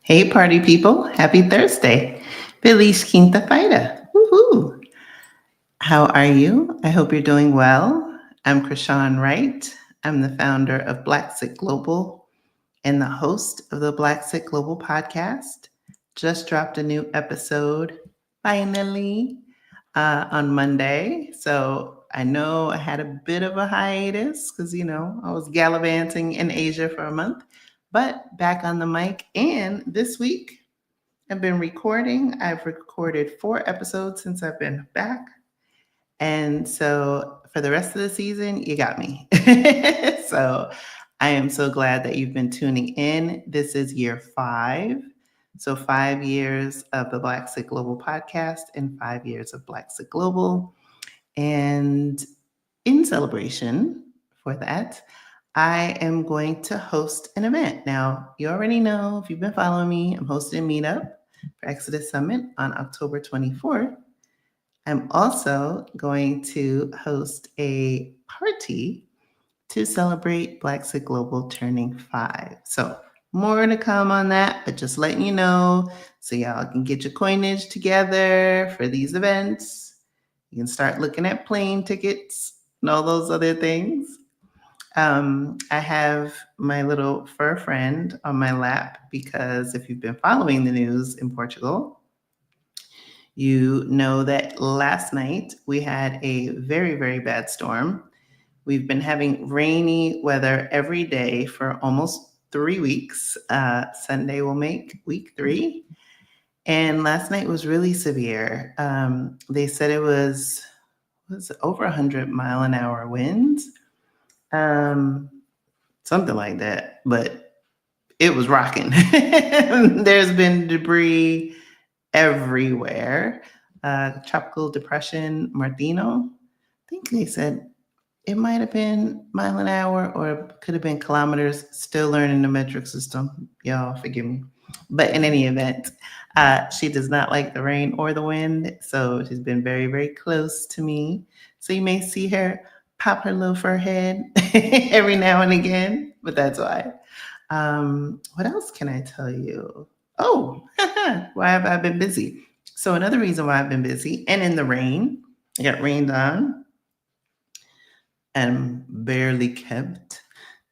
Hey, party people. Happy Thursday. Feliz Quinta Feira. Woohoo. How are you? I hope you're doing well. I'm Krishan Wright. I'm the founder of Black Sick Global and the host of the Black Sick Global podcast. Just dropped a new episode finally on Monday. So I know I had a bit of a hiatus because, I was gallivanting in Asia for a month, but back on the mic. And this week, I've been recording. I've recorded 4 episodes since I've been back. And so for the rest of the season, you got me. So I am so glad that you've been tuning in. This is year 5. So 5 years of the Black Sick Global podcast and 5 years of Black Sick Global. And in celebration for that, I am going to host an event. Now, you already know, if you've been following me, I'm hosting a meetup for Exodus Summit on October 24th. I'm also going to host a party to celebrate Black Sick Global turning 5. So more to come on that, but just letting you know so y'all can get your coinage together for these events. You can start looking at plane tickets and all those other things. I have my little fur friend on my lap because if you've been following the news in Portugal, you know that last night we had a very, very bad storm. We've been having rainy weather every day for almost 3 weeks. Sunday will make week 3. And last night was really severe. They said it was over 100-mile-an-hour winds, something like that. But it was rocking. There's been debris everywhere. Tropical depression, Martino. I think they said it might have been mile an hour or could have been kilometers. Still learning the metric system. Y'all forgive me. But in any event, she does not like the rain or the wind. So she's been very, very close to me. So you may see her pop her little fur head every now and again, but that's why. What else can I tell you? Oh, why have I been busy? So another reason why I've been busy and in the rain, I got rained on and barely kept,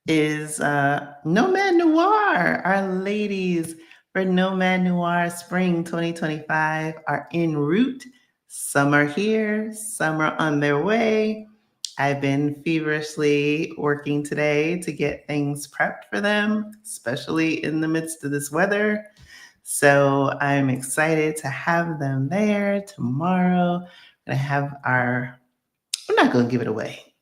is Nomad Noir. Our ladies for Nomad Noir Spring 2025 are en route. Some are here, some are on their way. I've been feverishly working today to get things prepped for them, especially in the midst of this weather. So I'm excited to have them there tomorrow. I'm not going to give it away.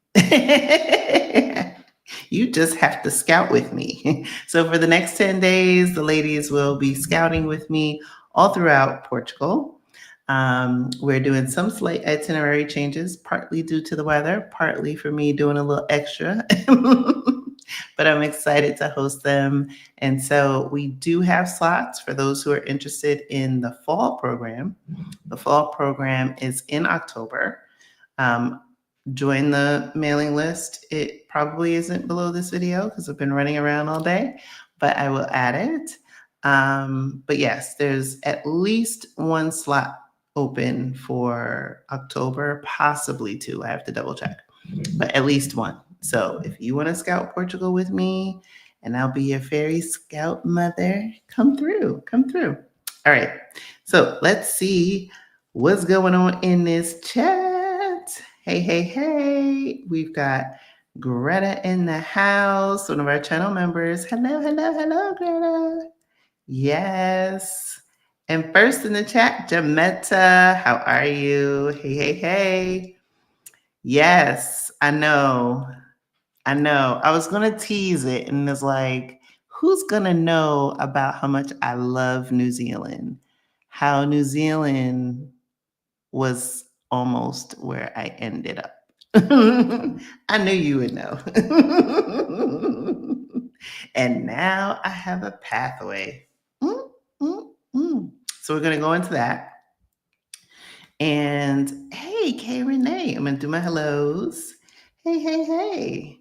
You just have to scout with me. So for the next 10 days, the ladies will be scouting with me all throughout Portugal. We're doing some slight itinerary changes, partly due to the weather, partly for me doing a little extra. But I'm excited to host them. And so we do have slots for those who are interested in the fall program. The fall program is in October. Join the mailing list. It probably isn't below this video because I've been running around all day, but I will add it. But yes, there's at least 1 slot open for October, possibly 2. I have to double check, but at least 1. So if you want to scout Portugal with me and I'll be your fairy scout mother, come through. All right. So let's see what's going on in this chat. Hey. We've got Greta in the house, one of our channel members. Hello, Greta. Yes. And first in the chat, Jametta, how are you? Hey. Yes, I know. I was going to tease it and it's like, who's going to know about how much I love New Zealand? How New Zealand was almost where I ended up. I knew you would know. And now I have a pathway. So we're going to go into that. And hey, Kay Renee, I'm going to do my hellos. Hey.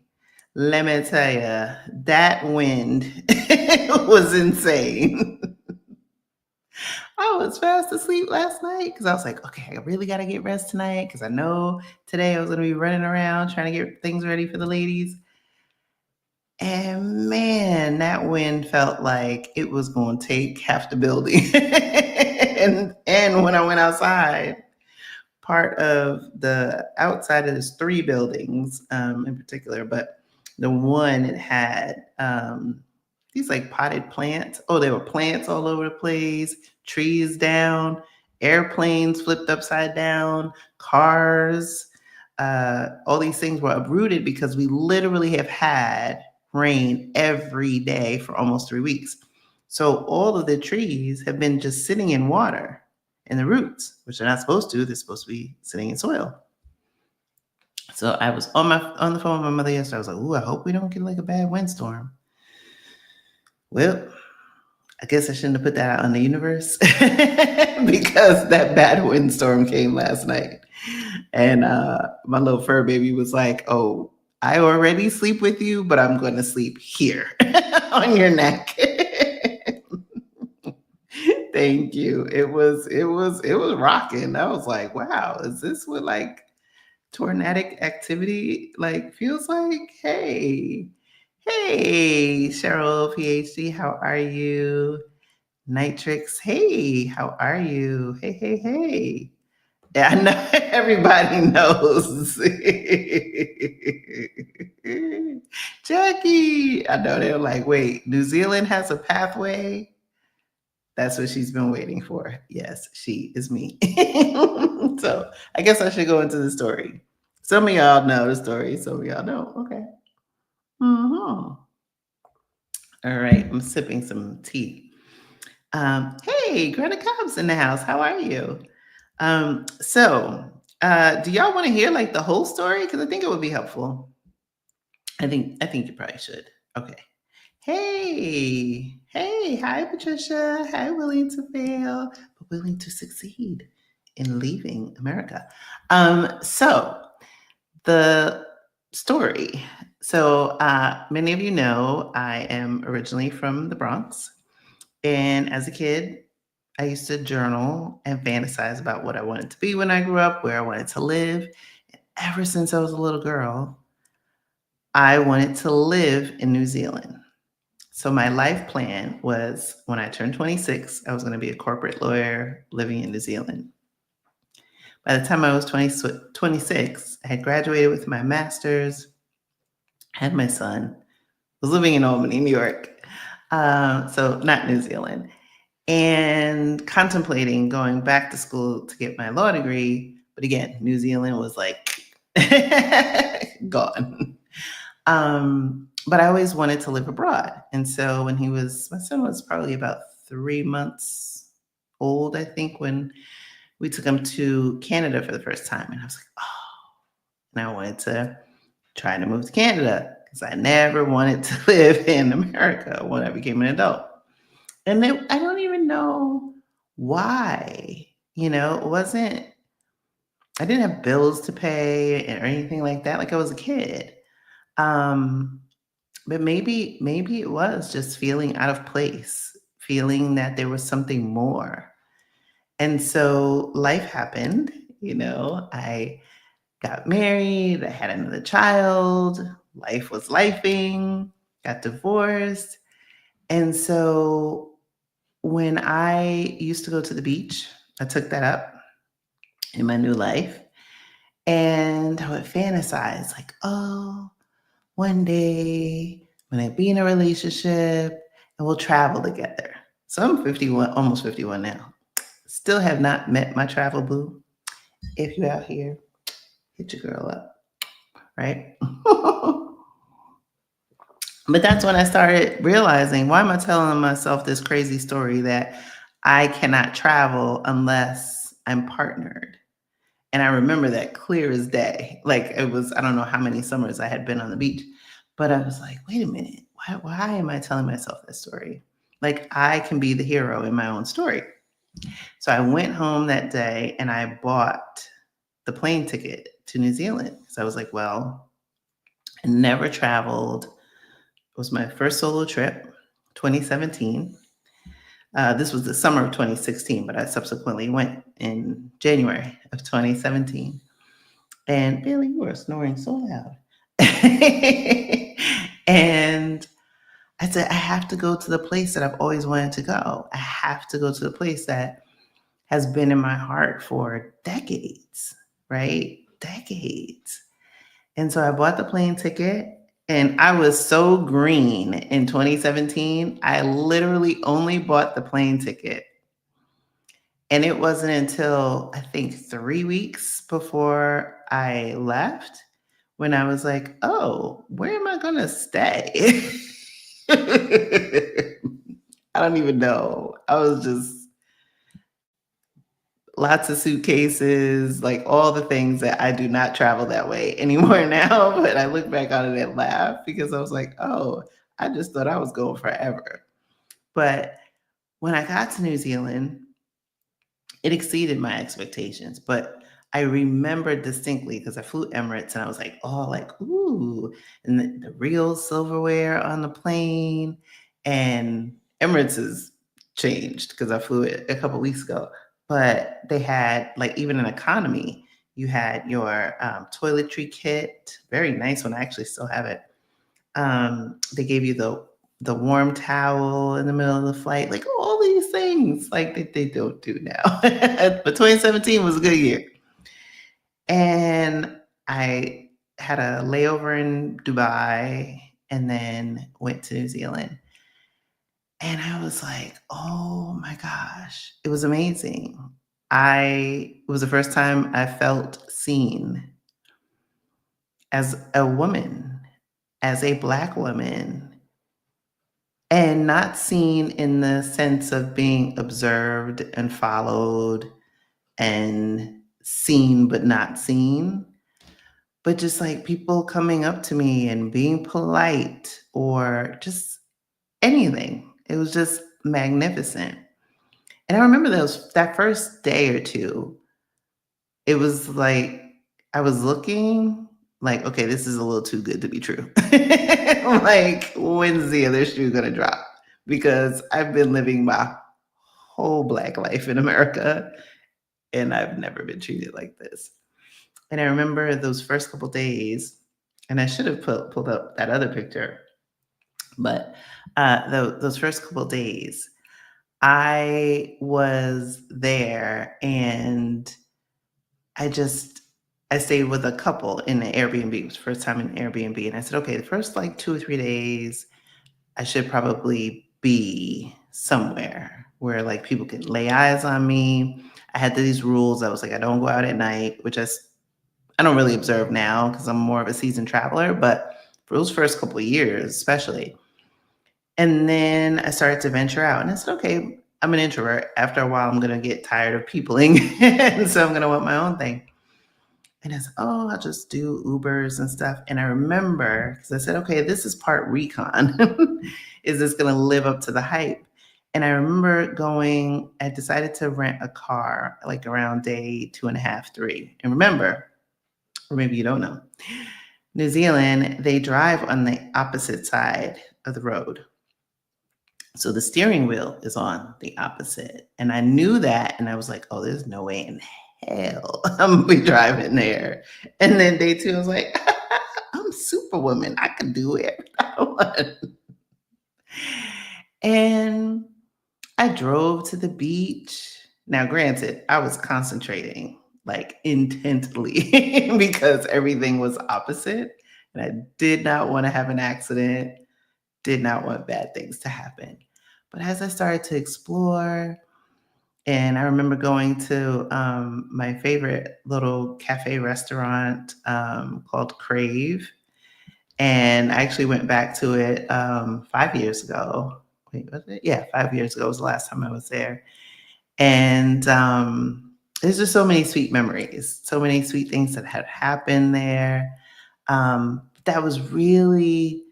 Let me tell you, that wind was insane. I was fast asleep last night because I was like, okay, I really got to get rest tonight because I know today I was going to be running around trying to get things ready for the ladies. And man, that wind felt like it was going to take half the building. and when I went outside, part of the outside of there's three buildings in particular, but the one it had these like potted plants. Oh, there were plants all over the place, trees down, airplanes flipped upside down, cars. All these things were uprooted because we literally have had rain every day for almost 3 weeks. So all of the trees have been just sitting in water in the roots, which they're not supposed to. They're supposed to be sitting in soil. So I was on the phone with my mother yesterday. I was like, "Ooh, I hope we don't get like a bad windstorm." Well, I guess I shouldn't have put that out in the universe because that bad windstorm came last night, and my little fur baby was like, "Oh, I already sleep with you, but I'm going to sleep here on your neck." Thank you. It was rocking. I was like, wow, is this what like tornadic activity like feels like? Hey, Cheryl, PhD, how are you? Nitrix, hey, how are you? Hey. Yeah, I know everybody knows. Jackie, I know they're like, wait, New Zealand has a pathway. That's what she's been waiting for. Yes, she is me. So I guess I should go into the story. Some of y'all know the story. Some of y'all don't. Okay. Mm-hmm. All right. I'm sipping some tea. Hey, Greta Cobb's in the house. How are you? Do y'all want to hear like the whole story? Because I think it would be helpful. I think you probably should. Okay. Hey, hi Patricia. Hi, willing to fail, but willing to succeed in leaving America. So the story. So many of you know I am originally from the Bronx, and as a kid, I used to journal and fantasize about what I wanted to be when I grew up, where I wanted to live. And ever since I was a little girl, I wanted to live in New Zealand. So my life plan was when I turned 26, I was going to be a corporate lawyer living in New Zealand. By the time I was 26, I had graduated with my master's, had my son, was living in Albany, New York, so not New Zealand, and contemplating going back to school to get my law degree. But again, New Zealand was like gone. But I always wanted to live abroad. And so when my son was probably about 3 months old, I think, when we took him to Canada for the first time. And I was like, oh, and I wanted to try to move to Canada because I never wanted to live in America when I became an adult. And then I don't even know why, I didn't have bills to pay or anything like that. Like I was a kid. Um, But maybe it was just feeling out of place, feeling that there was something more. And so life happened, I got married, I had another child, life was lifing, got divorced. And so when I used to go to the beach, I took that up in my new life and I would fantasize like, oh, one day when I be in a relationship and we'll travel together. So I'm 51, almost 51 now. Still have not met my travel boo. If you're out here, hit your girl up, right? But that's when I started realizing, why am I telling myself this crazy story that I cannot travel unless I'm partnered? And I remember that clear as day. Like it was, I don't know how many summers I had been on the beach, but I was like, wait a minute, why am I telling myself this story? Like I can be the hero in my own story. So I went home that day and I bought the plane ticket to New Zealand. So I was like, well, I never traveled. It was my first solo trip, 2017. This was the summer of 2016, but I subsequently went in January of 2017. And Bailey, you are snoring so loud. And I said, I have to go to the place that I've always wanted to go. I have to go to the place that has been in my heart for decades, right? Decades. And so I bought the plane ticket, and I was so green in 2017. I literally only bought the plane ticket. And it wasn't until I think 3 weeks before I left when I was like, oh, where am I going to stay? I don't even know. I was just lots of suitcases, like all the things that I do not travel that way anymore now. But I look back on it and laugh because I was like, oh, I just thought I was going forever. But when I got to New Zealand, it exceeded my expectations. But I remember distinctly because I flew Emirates and I was like, oh, like, ooh, and the real silverware on the plane. And Emirates has changed because I flew it a couple weeks ago. But they had, like, even in economy, you had your toiletry kit, very nice one. I actually still have it. They gave you the warm towel in the middle of the flight, like all these things, like they don't do now. But 2017 was a good year, and I had a layover in Dubai, and then went to New Zealand, and I was like, oh my gosh, it was amazing. It was the first time I felt seen as a woman, as a Black woman, and not seen in the sense of being observed and followed and seen but not seen, but just like people coming up to me and being polite or just anything. It was just magnificent. And I remember that first day or two, it was like I was looking like, okay, this is a little too good to be true. Like, when's the other shoe gonna drop? Because I've been living my whole Black life in America, and I've never been treated like this. And I remember those first couple days, and I should have pulled up that other picture, but those first couple days, I was there, and I just I stayed with a couple in the Airbnb. It was the first time in Airbnb. And I said, okay, the first like 2 or 3 days, I should probably be somewhere where like people can lay eyes on me. I had these rules. I was like, I don't go out at night, which I don't really observe now because I'm more of a seasoned traveler. But for those first couple of years, especially. And then I started to venture out, and I said, okay, I'm an introvert. After a while, I'm going to get tired of peopling. And so I'm going to want my own thing. And I said, oh, I'll just do Ubers and stuff. And I remember, because I said, okay, this is part recon. Is this going to live up to the hype? And I remember I decided to rent a car like around day 2.5, 3. And remember, or maybe you don't know, New Zealand, they drive on the opposite side of the road. So the steering wheel is on the opposite. And I knew that. And I was like, oh, there's no way in hell I'm gonna be driving there. And then day 2, I was like, I'm Superwoman. I can do it. I want. And I drove to the beach. Now, granted, I was concentrating like intently because everything was opposite. And I did not want to have an accident, did not want bad things to happen. But as I started to explore, and I remember going to my favorite little cafe restaurant called Crave. And I actually went back to it 5 years ago. Wait, was it? Yeah, 5 years ago was the last time I was there. And there's just so many sweet memories, so many sweet things that had happened there. That was really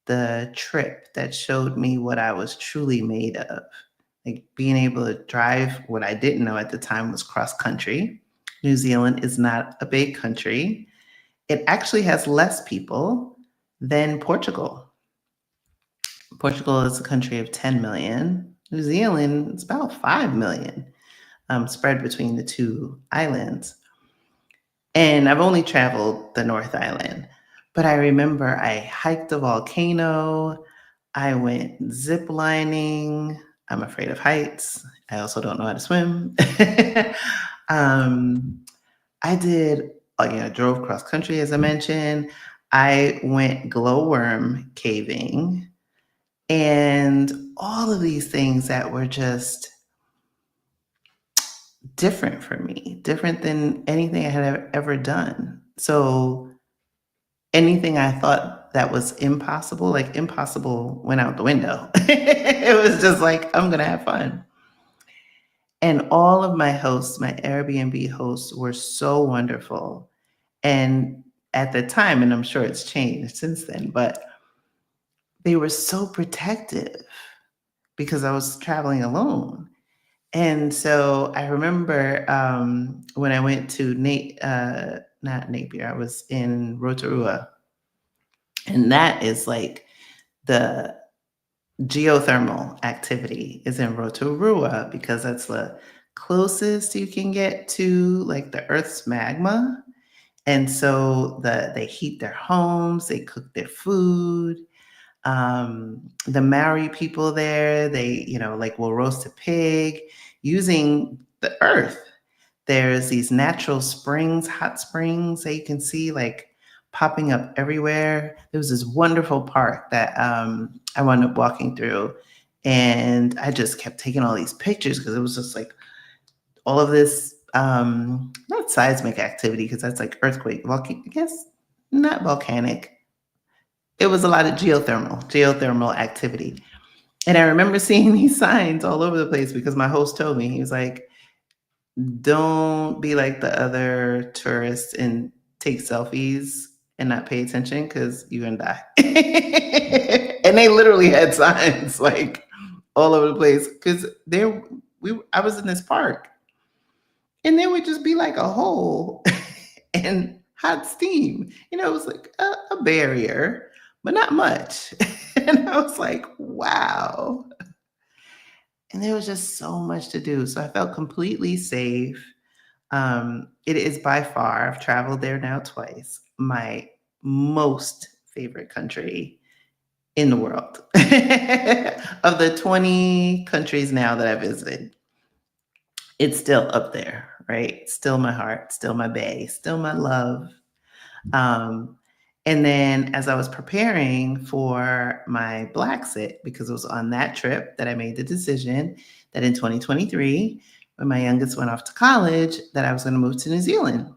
the trip that showed me what I was truly made of. Like being able to drive, what I didn't know at the time was cross country. New Zealand is not a big country. It actually has less people than Portugal. Portugal is a country of 10 million. New Zealand, it's about 5 million, spread between the two islands. And I've only traveled the North Island, but I remember I hiked a volcano. I went zip lining. I'm afraid of heights. I also don't know how to swim. um, I did, drove cross country, as I mentioned. I went glowworm caving and all of these things that were just different for me, different than anything I had ever done. So anything I thought that was impossible, like impossible went out the window. It was just like, I'm going to have fun. And all of my hosts, my Airbnb hosts, were so wonderful. And at the time, and I'm sure it's changed since then, but they were so protective because I was traveling alone. And so I remember when I went to not Napier, I was in Rotorua. And that is like the geothermal activity is in Rotorua because that's the closest you can get to like the Earth's magma. And so they heat their homes, they cook their food. The Maori people there, they, like will roast a pig using the earth. There's these natural springs, hot springs that you can see like popping up everywhere. There was this wonderful park that I wound up walking through, and I just kept taking all these pictures because it was just like all of this, not seismic activity because that's like earthquake, I guess not volcanic. It was a lot of geothermal activity. And I remember seeing these signs all over the place because my host told me, he was like, don't be like the other tourists and take selfies and not pay attention because you're gonna die. And they literally had signs like all over the place because I was in this park and there would just be like a hole and hot steam. It was like a barrier, but not much. And I was like, wow. And there was just so much to do. So I felt completely safe. It is by far, I've traveled there now twice, my most favorite country in the world. Of the 20 countries now that I visited, it's still up there, right? Still my heart, still my bae, still my love. Um, and then as I was preparing for my Black Sit, because it was on that trip that I made the decision that in 2023, when my youngest went off to college, that I was going to move to New Zealand.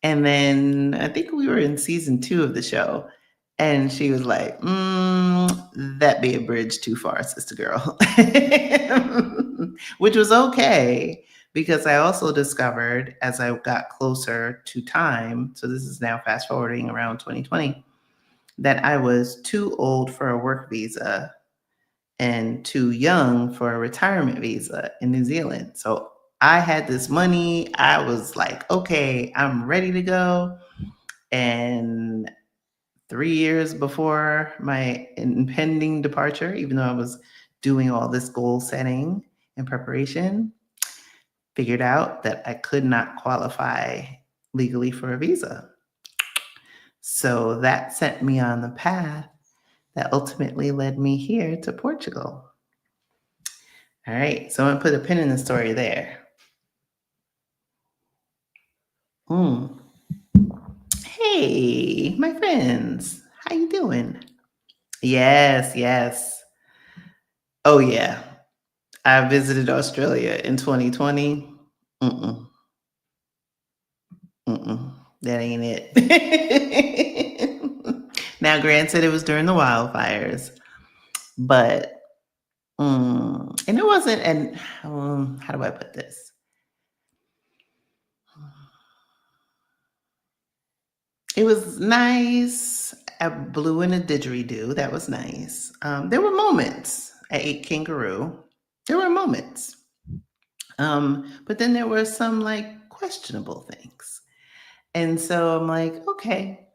And then I think we were in season 2 of the show. And she was like, that be a bridge too far, sister girl. Which was okay because I also discovered as I got closer to time, so this is now fast forwarding around 2020, that I was too old for a work visa and too young for a retirement visa in New Zealand. So I had this money. I was like, okay, I'm ready to go. And 3 years before my impending departure, even though I was doing all this goal setting and preparation, figured out that I could not qualify legally for a visa. So that set me on the path that ultimately led me here to Portugal. All right, so I'm gonna put a pin in the story there. Mm. Hey, my friends, how you doing? Yes, yes. Oh yeah, I visited Australia in 2020. Mm-mm, mm-mm. That ain't it. Now, granted, it was during the wildfires, but and it wasn't. And how do I put this? It was nice. I blew in a didgeridoo. That was nice. There were moments. I ate kangaroo. There were moments. But then there were some like questionable things. And so I'm like, okay,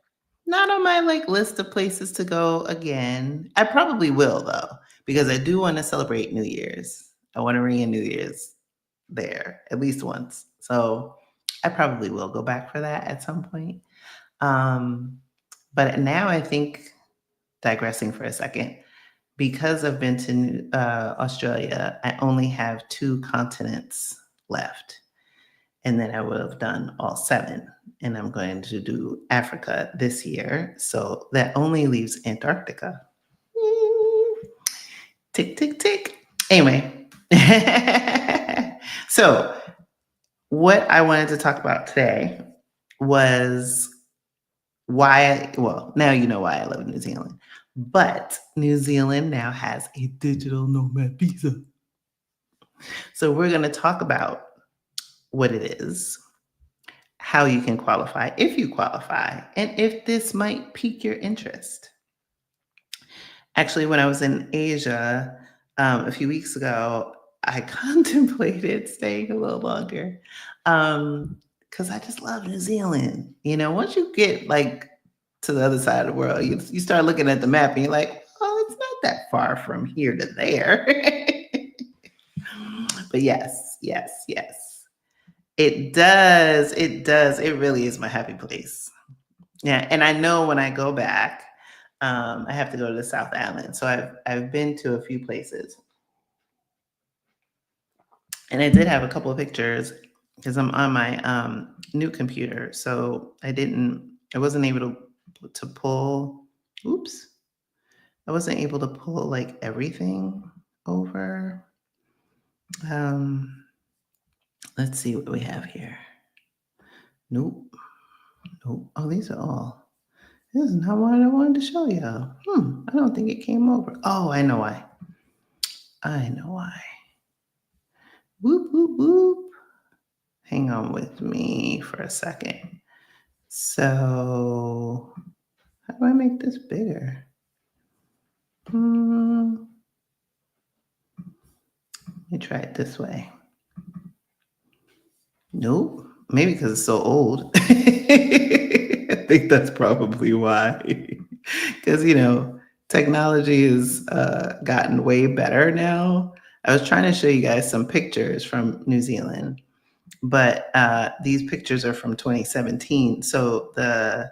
not on my like list of places to go again. I probably will though, because I do want to celebrate New Year's. I want to ring in New Year's there at least once. So I probably will go back for that at some point. Um, but now I think, digressing for a second, because I've been to Australia, I only have 2 continents left. And then I would have done all 7. And I'm going to do Africa this year. So that only leaves Antarctica. Tick, tick, tick. Anyway. So, what I wanted to talk about today was well, now you know why I love New Zealand. But New Zealand now has a digital nomad visa. So, we're going to talk about what it is, how you can qualify, if you qualify, and if this might pique your interest. Actually, when I was in Asia a few weeks ago, I contemplated staying a little longer because I just love New Zealand. Once you get like to the other side of the world, you start looking at the map and you're like, oh, it's not that far from here to there. But yes, yes, yes. It does. It does. It really is my happy place. Yeah. And I know when I go back, I have to go to the South Island. So I've been to a few places. And I did have a couple of pictures because I'm on my new computer. So I wasn't able to pull, oops. I wasn't able to pull like everything over. Let's see what we have here. Nope. Nope. Oh, these are all. This is not what I wanted to show you. I don't think it came over. Oh, I know why. I know why. Whoop, whoop, whoop. Hang on with me for a second. So, how do I make this bigger? Let me try it this way. Nope. Maybe because it's so old. I think that's probably why. Because, technology has gotten way better now. I was trying to show you guys some pictures from New Zealand, but these pictures are from 2017. So the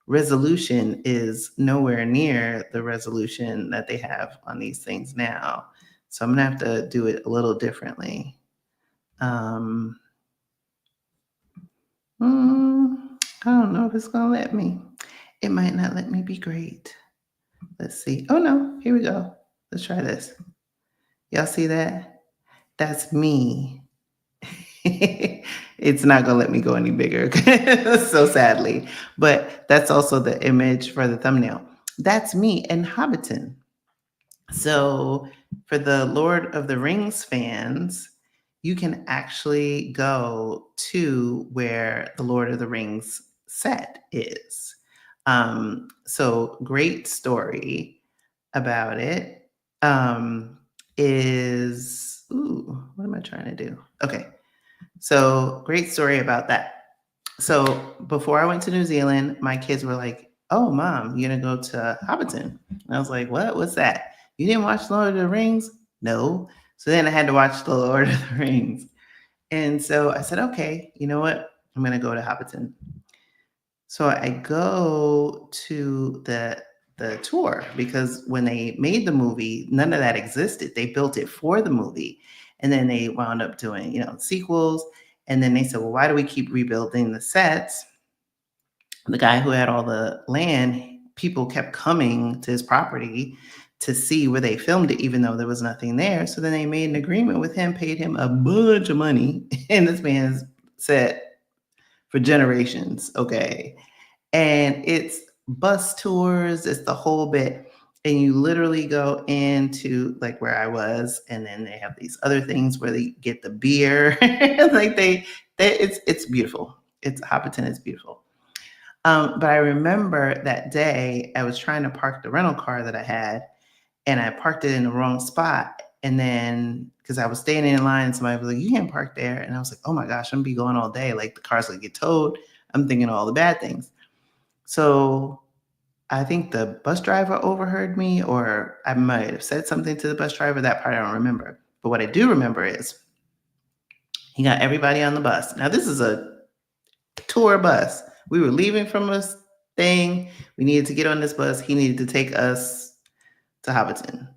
resolution is nowhere near the resolution that they have on these things now. So I'm going to have to do it a little differently. I don't know if it's going to let me. It might not let me be great. Let's see. Oh, no. Here we go. Let's try this. Y'all see that? That's me. It's not going to let me go any bigger, so sadly. But that's also the image for the thumbnail. That's me in Hobbiton. So for the Lord of the Rings fans, you can actually go to where the Lord of the Rings set is. So great story about it is, what am I trying to do? Okay. So great story about that. So before I went to New Zealand, my kids were like, oh, Mom, you're going to go to Hobbiton. And I was like, what? What's that? You didn't watch Lord of the Rings? No. So then I had to watch the Lord of the Rings. And so I said, okay, you know what? I'm going to go to Hobbiton. So I go to the tour because when they made the movie, none of that existed. They built it for the movie. And then they wound up doing, sequels. And then they said, well, why do we keep rebuilding the sets? The guy who had all the land, people kept coming to his property to see where they filmed it, even though there was nothing there. So then they made an agreement with him, paid him a bunch of money. And this man's set for generations. Okay. And it's bus tours, it's the whole bit. And you literally go into like where I was, and then they have these other things where they get the beer. Like it's beautiful. Hobbiton is beautiful. But I remember that day I was trying to park the rental car that I had, and I parked it in the wrong spot. And then because I was standing in line, somebody was like, you can't park there. And I was like, oh my gosh, I'm gonna be going all day. Like the car's gonna get towed. I'm thinking all the bad things. So I think the bus driver overheard me, or I might have said something to the bus driver. That part I don't remember. But what I do remember is he got everybody on the bus. Now, this is a tour bus. We were leaving from a thing. We needed to get on this bus. He needed to take us to Hobbiton.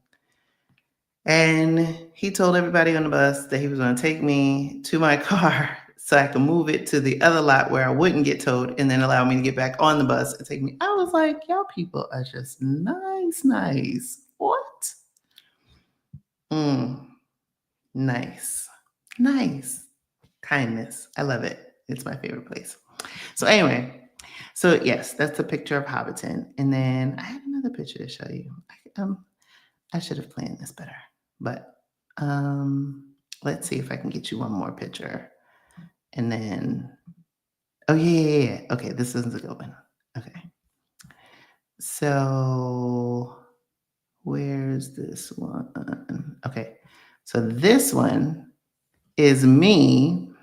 And he told everybody on the bus that he was going to take me to my car so I could move it to the other lot where I wouldn't get towed and then allow me to get back on the bus and take me. I was like, y'all people are just nice. What? Nice. Kindness. I love it. It's my favorite place. So anyway, yes, that's a picture of Hobbiton. And then I have another picture to show you. I should have planned this better, but let's see if I can get you one more picture. And then, oh yeah. Okay, this is a good one. Okay. So where's this one? Okay. So this one is me.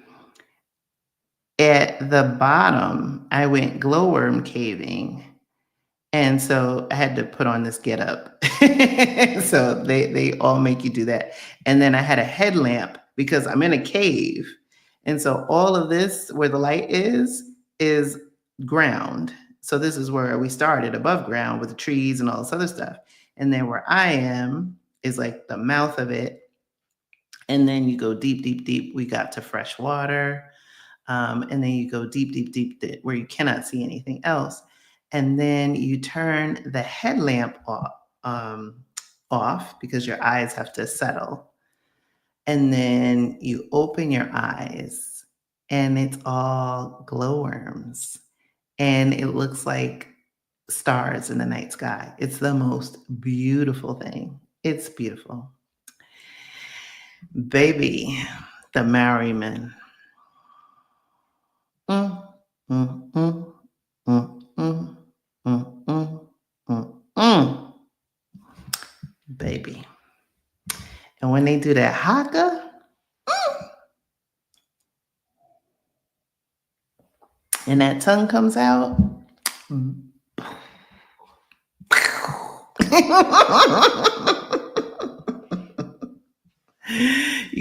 At the bottom, I went glowworm caving. And so I had to put on this getup. So they all make you do that. And then I had a headlamp because I'm in a cave. And so all of this, where the light is ground. So this is where we started, above ground with the trees and all this other stuff. And then where I am is like the mouth of it. And then you go deep. We got to fresh water. And then you go deep, where you cannot see anything else. And then you turn the headlamp off because your eyes have to settle. And then you open your eyes and it's all glowworms. And it looks like stars in the night sky. It's the most beautiful thing. It's beautiful. Baby, the Maori-men. Mm, mm, mm, mm, mm, mm, mm, mm, mm. Baby. And when they do that haka, and that tongue comes out, you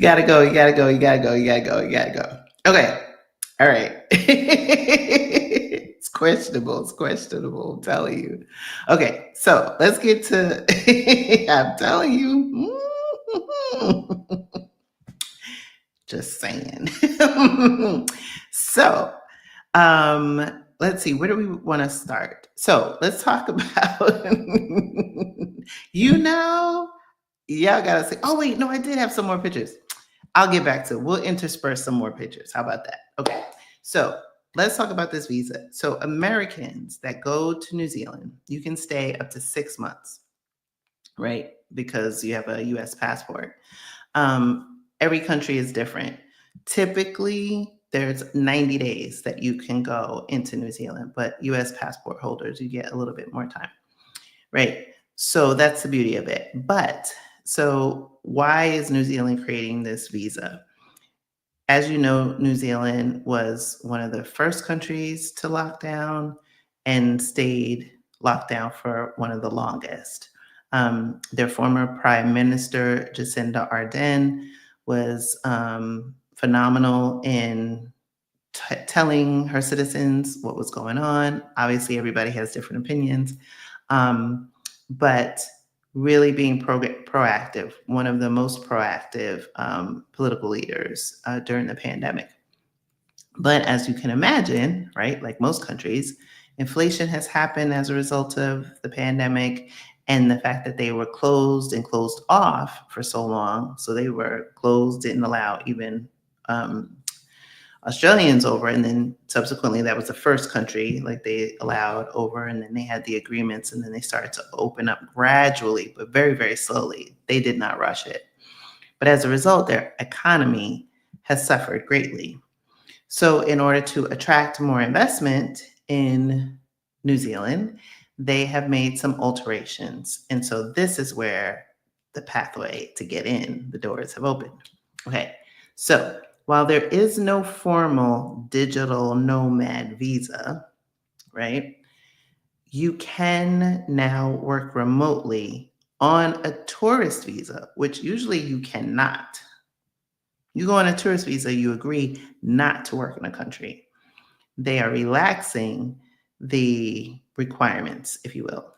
gotta go. Okay. All right. It's questionable. I'm telling you. Okay, so let's get to I'm telling you. Just saying. So let's see, where do we want to start? So let's talk about y'all gotta say, oh wait, no, I did have some more pictures. I'll get back to it. We'll intersperse some more pictures. How about that? Okay. So let's talk about this visa. So Americans that go to New Zealand, you can stay up to 6 months, right? Because you have a US passport. Every country is different. Typically, there's 90 days that you can go into New Zealand, but US passport holders, you get a little bit more time, right? So that's the beauty of it. But so why is New Zealand creating this visa? As you know, New Zealand was one of the first countries to lock down and stayed locked down for one of the longest. Their former Prime Minister, Jacinda Ardern, was phenomenal in telling her citizens what was going on. Obviously, everybody has different opinions, but really being proactive, one of the most proactive political leaders during the pandemic. But as you can imagine, right, like most countries, inflation has happened as a result of the pandemic and the fact that they were closed and closed off for so long. So they were closed, didn't allow even Australians over. And then subsequently, that was the first country like they allowed over. And then they had the agreements and then they started to open up gradually, but very, very slowly. They did not rush it. But as a result, their economy has suffered greatly. So in order to attract more investment in New Zealand, they have made some alterations. And so this is where the pathway to get in, the doors have opened. Okay, so while there is no formal digital nomad visa, right, you can now work remotely on a tourist visa, which usually you cannot. You go on a tourist visa, you agree not to work in a country. They are relaxing the requirements, if you will.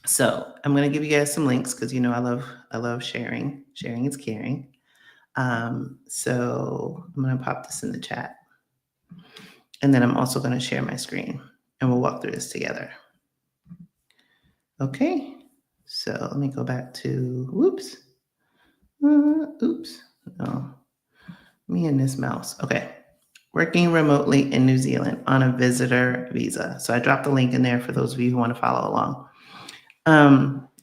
So I'm going to give you guys some links because I love sharing. Sharing is caring. So I'm going to pop this in the chat, and then I'm also going to share my screen, and we'll walk through this together. Okay. So let me go back to oops. No, me and this mouse. Okay. Working remotely in New Zealand on a visitor visa. So I dropped the link in there for those of you who want to follow along.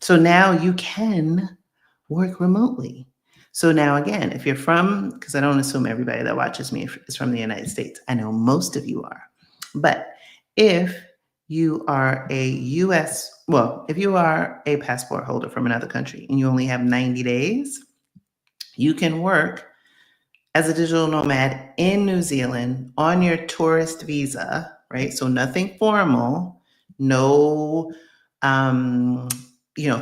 So now you can work remotely. So now again, if you're from, because I don't assume everybody that watches me is from the United States. I know most of you are. But if you are if you are a passport holder from another country and you only have 90 days, you can work as a digital nomad in New Zealand on your tourist visa, right? So nothing formal, no,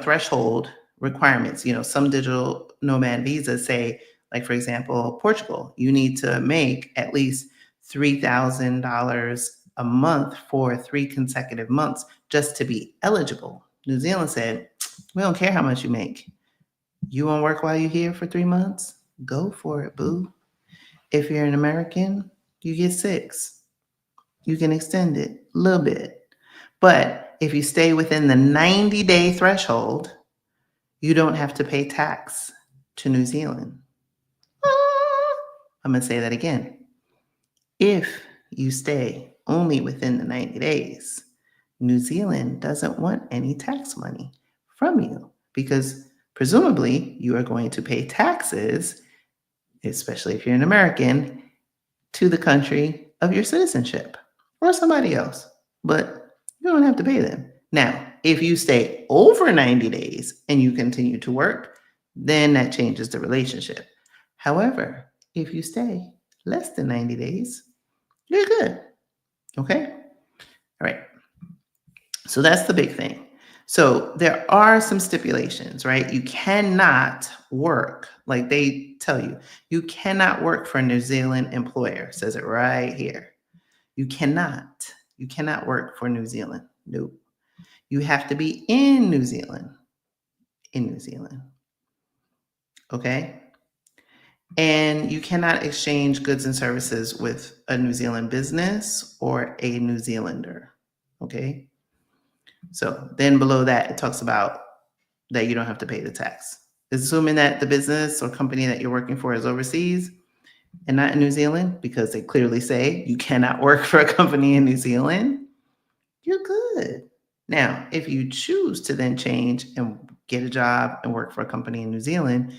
threshold requirements. Some digital nomad visas say, like, for example, Portugal, you need to make at least $3,000 a month for 3 consecutive months just to be eligible. New Zealand said, we don't care how much you make. You want to work while you're here for 3 months? Go for it, boo. If you're an American, you get 6. You can extend it a little bit. But if you stay within the 90-day threshold, you don't have to pay tax to New Zealand. I'm going to say that again. If you stay only within the 90 days, New Zealand doesn't want any tax money from you because presumably you are going to pay taxes, especially if you're an American, to the country of your citizenship or somebody else, but you don't have to pay them. Now, if you stay over 90 days and you continue to work, then that changes the relationship. However, if you stay less than 90 days, you're good. Okay? All right. So that's the big thing. So there are some stipulations, right? You cannot work, like they tell you, you cannot work for a New Zealand employer. It says it right here. You cannot work for New Zealand. Nope. You have to be in New Zealand. Okay? And you cannot exchange goods and services with a New Zealand business or a New Zealander. Okay? So then below that, it talks about that you don't have to pay the tax. Assuming that the business or company that you're working for is overseas and not in New Zealand, because they clearly say you cannot work for a company in New Zealand, you're good. Now, if you choose to then change and get a job and work for a company in New Zealand,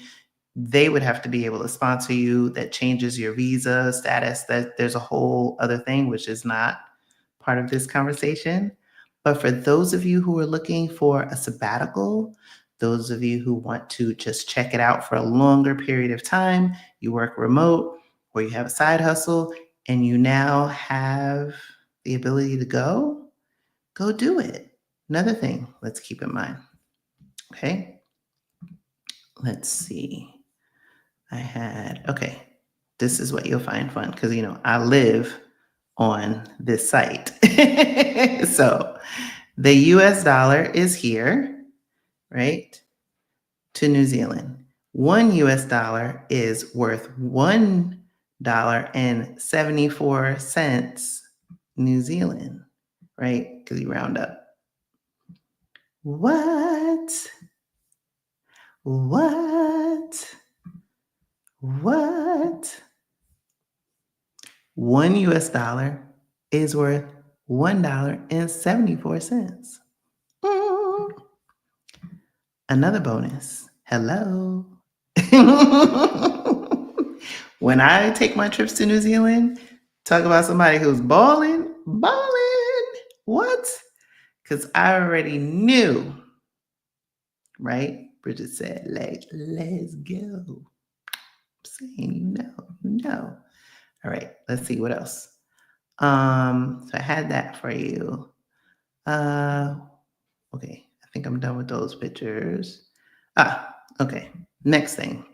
they would have to be able to sponsor you. That changes your visa status. That there's a whole other thing, which is not part of this conversation. But for those of you who are looking for a sabbatical, those of you who want to just check it out for a longer period of time, you work remote or you have a side hustle and you now have the ability to go do it. Another thing, let's keep in mind. Okay. Let's see. This is what you'll find fun because, I live on this site. So the US dollar is here, right, to New Zealand. 1 US dollar is worth $1.74 New Zealand, right? Because you round up. What? 1 US dollar is worth $1.74. Another bonus. Hello. When I take my trips to New Zealand, talk about somebody who's balling. What? Because I already knew, right? Bridget said, let's go. I'm saying, you know. All right, let's see what else. So I had that for you. Uh, okay, I think I'm done with those pictures. Okay. Next thing.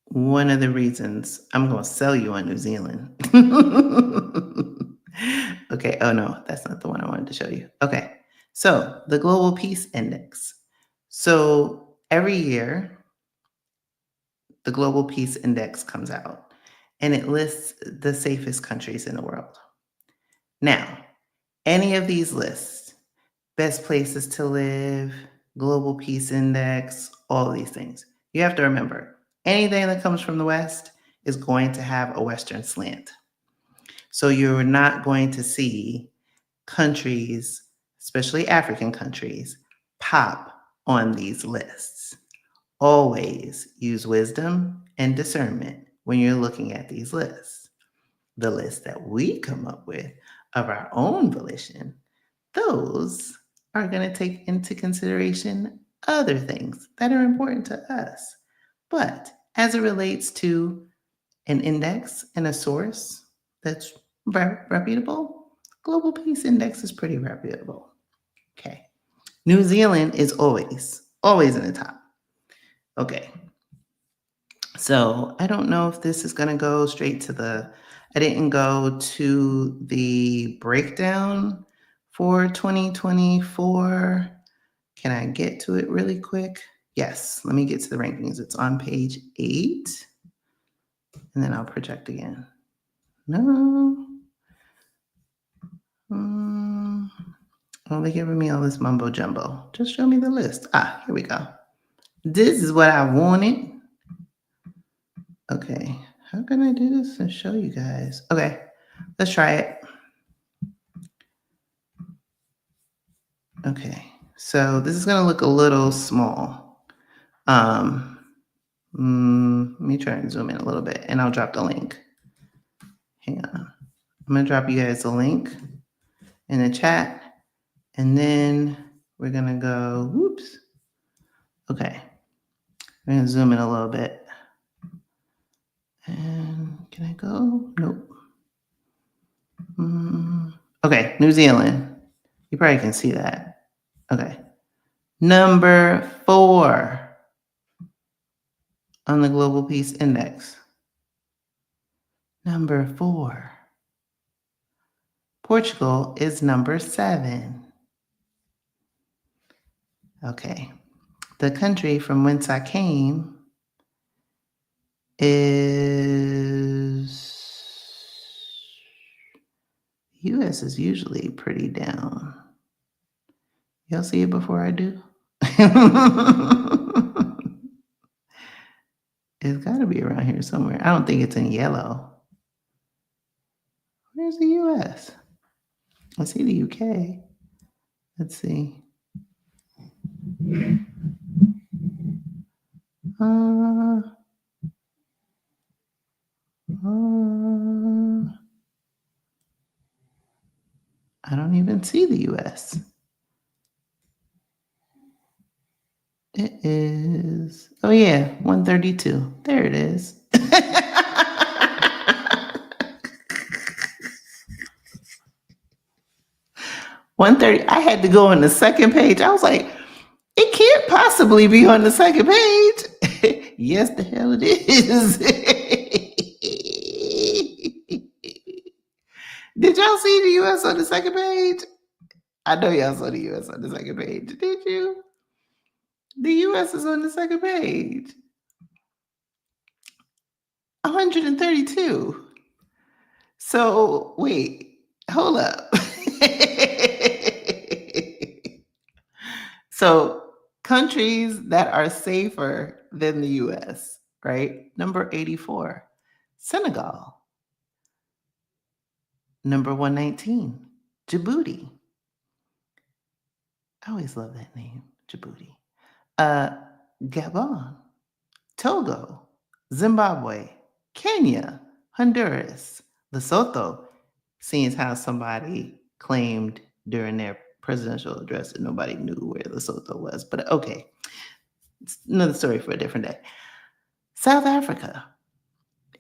One of the reasons I'm going to sell you on New Zealand. Okay. Oh, no, that's not the one I wanted to show you. Okay. So, the Global Peace Index. So, every year, the Global Peace Index comes out and it lists the safest countries in the world. Now, any of these lists, best places to live, Global Peace Index, all of these things, you have to remember anything that comes from the West is going to have a Western slant. So you're not going to see countries, especially African countries, pop on these lists. Always use wisdom and discernment when you're looking at these lists. The lists that we come up with of our own volition, those are going to take into consideration other things that are important to us. But as it relates to an index and a source that's reputable, Global Peace Index is pretty reputable. Okay. New Zealand is always in the top. Okay. So I don't know if this is going to go straight to I didn't go to the breakdown for 2024. Can I get to it really quick? Yes, let me get to the rankings. It's on page 8. And then I'll project again. No. Oh, they're giving me all this mumbo jumbo. Just show me the list. Here we go. This is what I wanted. Okay. How can I do this and show you guys? Okay. Let's try it. Okay. So this is going to look a little small. Let me try and zoom in a little bit and I'll drop the link. Hang on. I'm going to drop you guys a link in the chat. And then we're going to go, whoops. Okay. We're going to zoom in a little bit. And can I go? Nope. Okay, New Zealand. You probably can see that. Okay. Number 4 on the Global Peace Index. Number 4. Portugal is number 7. Okay. The country from whence I came is... US is usually pretty down. Y'all see it before I do? It's got to be around here somewhere. I don't think it's in yellow. Where's the US? I see the UK. Let's see. I don't even see the US. It is, oh yeah, 132. There it is. 130. I had to go on the second page. I was like, it can't possibly be on the second page. Yes, the hell it is. Did y'all see the US on the second page? I know y'all saw the US on the second page. Did you? The US is on the second page. 132. So wait, hold up. So countries that are safer than the US, right? Number 84, Senegal. Number 119, Djibouti. I always love that name, Djibouti. Gabon, Togo, Zimbabwe, Kenya, Honduras, Lesotho, seeing as how somebody claimed during their presidential address that nobody knew where Lesotho was. But okay, it's another story for a different day. South Africa,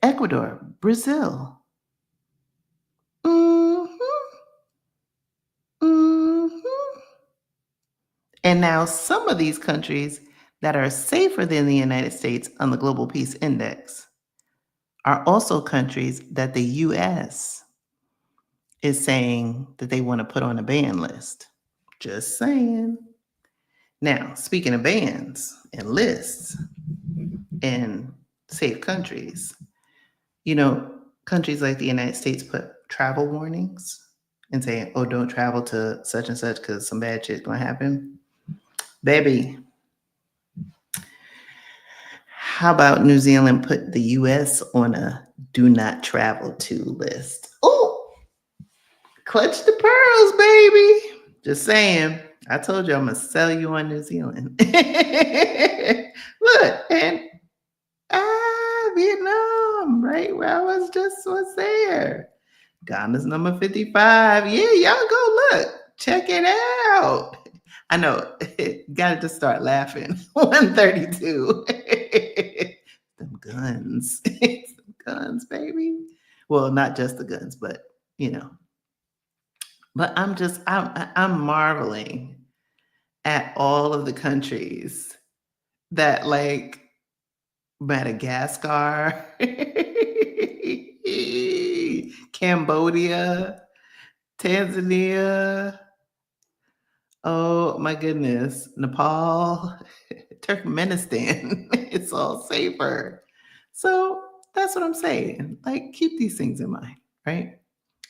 Ecuador, Brazil. And now some of these countries that are safer than the United States on the Global Peace Index are also countries that the US is saying that they want to put on a ban list. Just saying. Now, speaking of bans and lists and safe countries, countries like the United States put travel warnings and saying, oh, don't travel to such and such because some bad shit's going to happen. Baby, how about New Zealand put the US on a do not travel to list? Oh, clutch the pearls, baby. Just saying. I told you I'm going to sell you on New Zealand. Look, and Vietnam, right where I was there. Ghana's number 55. Yeah, y'all go look. Check it out. I know. Gotta just start laughing. 132. Them guns. Some guns, baby. Well, not just the guns, but But I'm marveling at all of the countries that like Madagascar, Cambodia, Tanzania. Oh my goodness. Nepal, Turkmenistan. It's all safer. So that's what I'm saying. Like, keep these things in mind, right?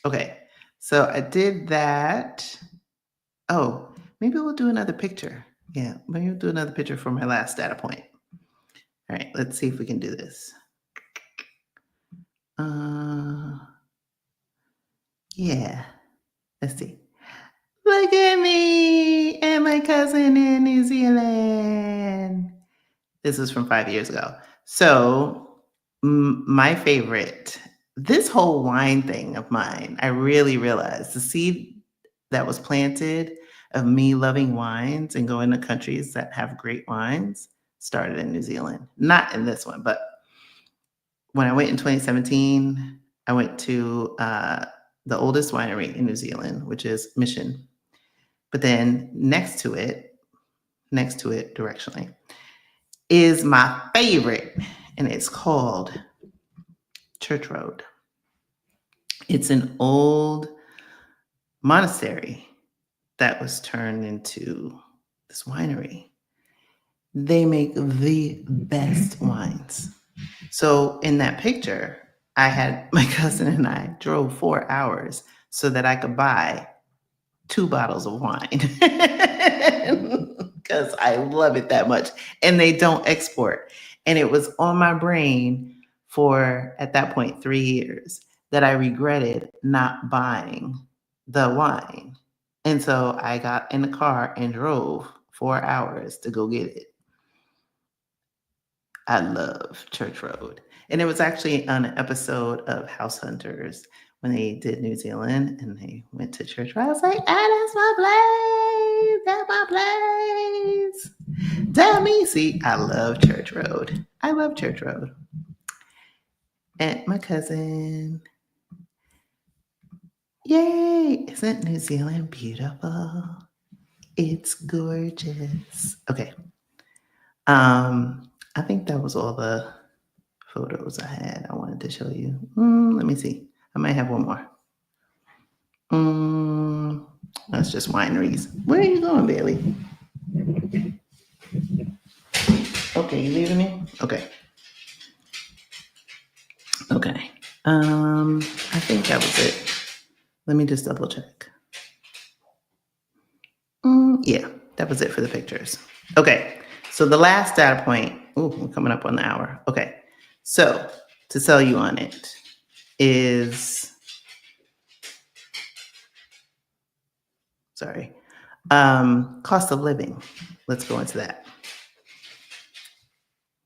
Okay. So I did that. Oh, maybe we'll do another picture. Yeah, maybe we'll do another picture for my last data point. All right, let's see if we can do this. Yeah, let's see. Look at me and my cousin in New Zealand. This was from 5 years ago. So, my favorite, this whole wine thing of mine, I really realized the seed that was planted of me loving wines and going to countries that have great wines started in New Zealand. Not in this one, but when I went in 2017, I went to the oldest winery in New Zealand, which is Mission. But then next to it directionally, is my favorite, and it's called Church Road. It's an old monastery that was turned into this winery. They make the best wines. So in that picture, I had my cousin and I drove 4 hours so that I could buy 2 bottles of wine because I love it that much. And they don't export. And it was on my brain for, at that point, 3 years that I regretted not buying the wine. And so I got in the car and drove 4 hours to go get it. I love Church Road. And it was actually on an episode of House Hunters when they did New Zealand and they went to Church Road. I was like, that's my place. That's my place. Tell me. See, I love Church Road. I love Church Road. And my cousin. Yay. Isn't New Zealand beautiful? It's gorgeous. Okay. I think that was all the photos I had I wanted to show you. Let me see. I might have one more. That's just wineries. Where are you going, Bailey? Okay, you leaving me? Okay. Okay. I think that was it. Let me just double check. Yeah, that was it for the pictures. Okay. So the last data point. We're coming up on the hour. Okay. So to sell you on it is, cost of living. Let's go into that.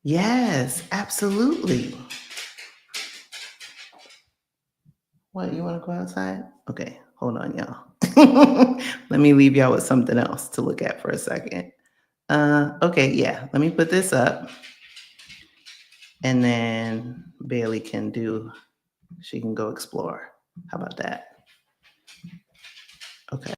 Yes, absolutely. What, you want to go outside? Okay, hold on, y'all. Let me leave y'all with something else to look at for a second. Okay, yeah, let me put this up. And then Bailey she can go explore. How about that? Okay.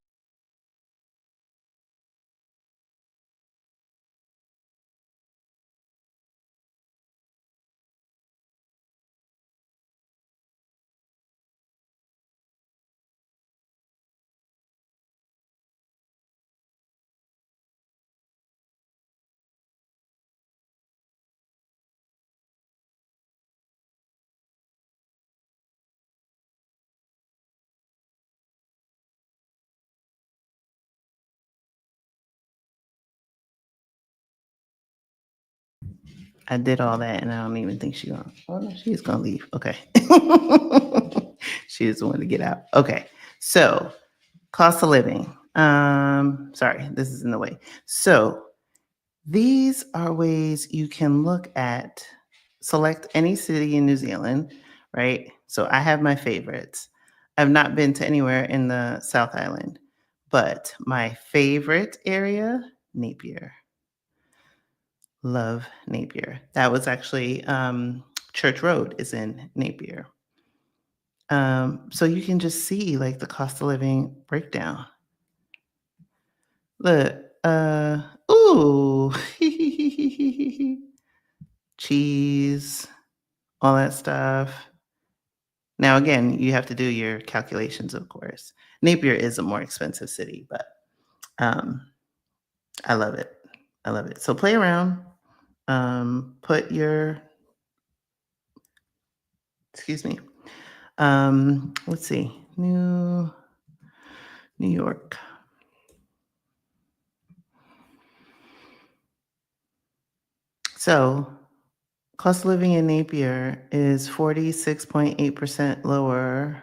I did all that, and I don't even think she's gonna. Oh no, she's gonna leave. Okay. She just wanted to get out. Okay. So cost of living. Sorry, this is in the way. So these are ways you can look at, select any city in New Zealand, right? So I have my favorites. I've not been to anywhere in the South Island, but my favorite area, Napier. Love Napier. That was actually Church Road is in Napier. So you can just see like the cost of living breakdown. Look, ooh, cheese, all that stuff. Now, again, you have to do your calculations, of course. Napier is a more expensive city, but um, I love it. I love it. So play around. Put your, excuse me. Let's see, New York. So cost of living in Napier is 46.8% lower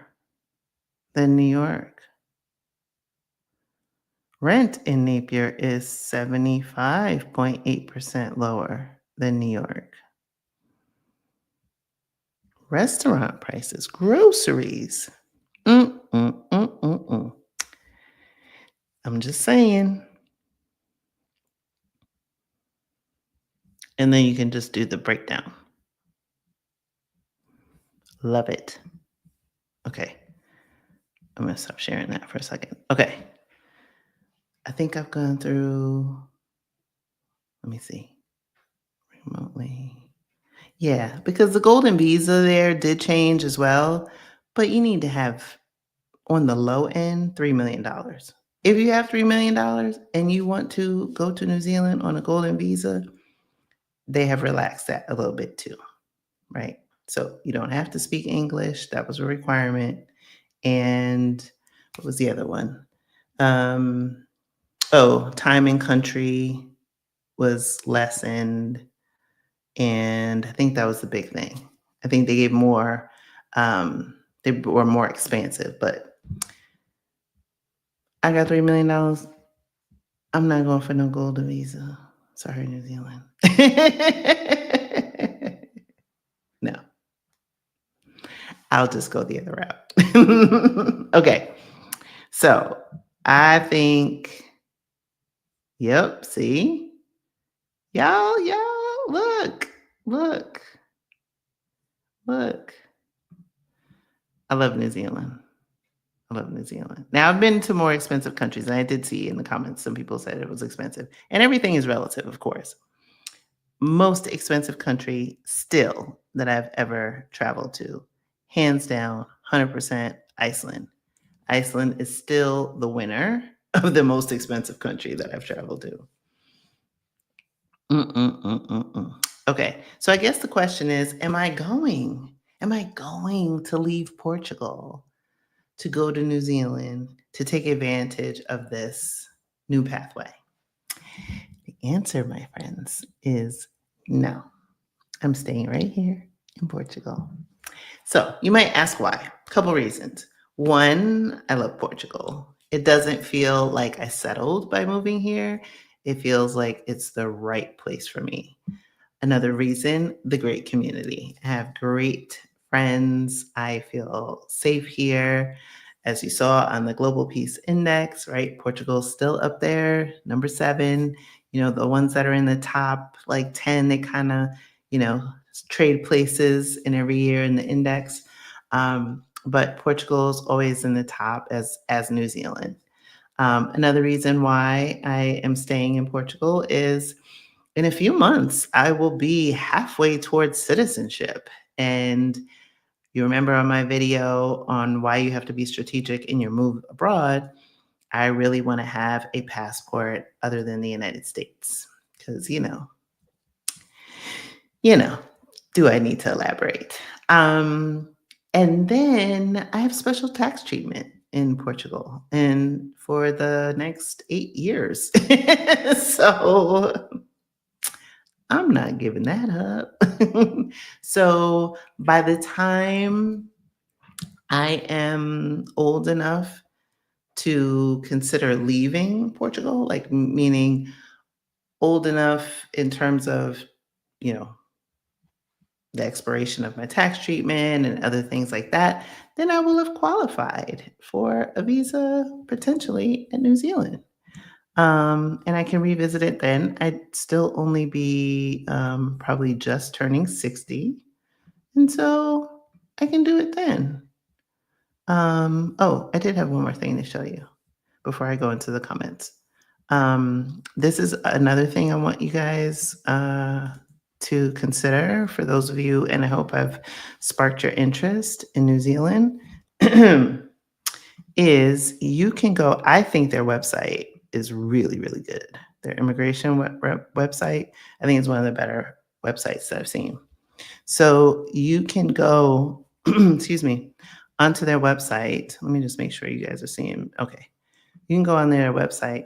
than New York. Rent in Napier is 75.8% lower than New York. Restaurant prices, groceries. I'm just saying. And then you can just do the breakdown. Love it. Okay. I'm going to stop sharing that for a second. Okay. I think I've gone through, let me see, remotely. Yeah, because the golden visa there did change as well, but you need to have on the low end $3 million. If you have $3 million and you want to go to New Zealand on a golden visa, they have relaxed that a little bit too, right? So you don't have to speak English. That was a requirement. And what was the other one? Time in country was lessened. And I think that was the big thing. I think they gave more, they were more expansive, but I got $3 million. I'm not going for no golden visa. Sorry, New Zealand. No, I'll just go the other route. Okay. So I think, yep, see? Y'all, look, look, look. I love New Zealand. I love New Zealand. Now, I've been to more expensive countries, and I did see in the comments some people said it was expensive. And everything is relative, of course. Most expensive country still that I've ever traveled to, hands down, 100% Iceland. Iceland is still the winner of the most expensive country that I've traveled to. Okay, so I guess the question is, am I going to leave Portugal to go to New Zealand to take advantage of this new pathway? The answer, my friends, is no. I'm staying right here in Portugal. So you might ask why. A couple reasons. One, I love Portugal. It doesn't feel like I settled by moving here. It feels like it's the right place for me. Another reason, the great community. I have great friends. I feel safe here. As you saw on the Global Peace Index, right? Portugal's still up there, number 7. You know, the ones that are in the top like 10, they kind of, you know, trade places in every year in the index. But Portugal's always in the top as New Zealand. Another reason why I am staying in Portugal is in a few months, I will be halfway towards citizenship. And you remember on my video on why you have to be strategic in your move abroad, I really want to have a passport other than the United States. Because, do I need to elaborate? And then I have special tax treatment in Portugal and for the next 8 years. So I'm not giving that up. So by the time I am old enough to consider leaving Portugal, like meaning old enough in terms of, you know, the expiration of my tax treatment and other things like that, then I will have qualified for a visa potentially in New Zealand. And I can revisit it then. I'd still only be probably just turning 60. And so I can do it then. Oh, I did have one more thing to show you before I go into the comments. This is another thing I want you guys to consider for those of you, and I hope I've sparked your interest in New Zealand. Is you can go, I think their website is really, really good. Their immigration website, I think is one of the better websites that I've seen. So you can go, excuse me, onto their website. Let me just make sure you guys are seeing. Okay. You can go on their website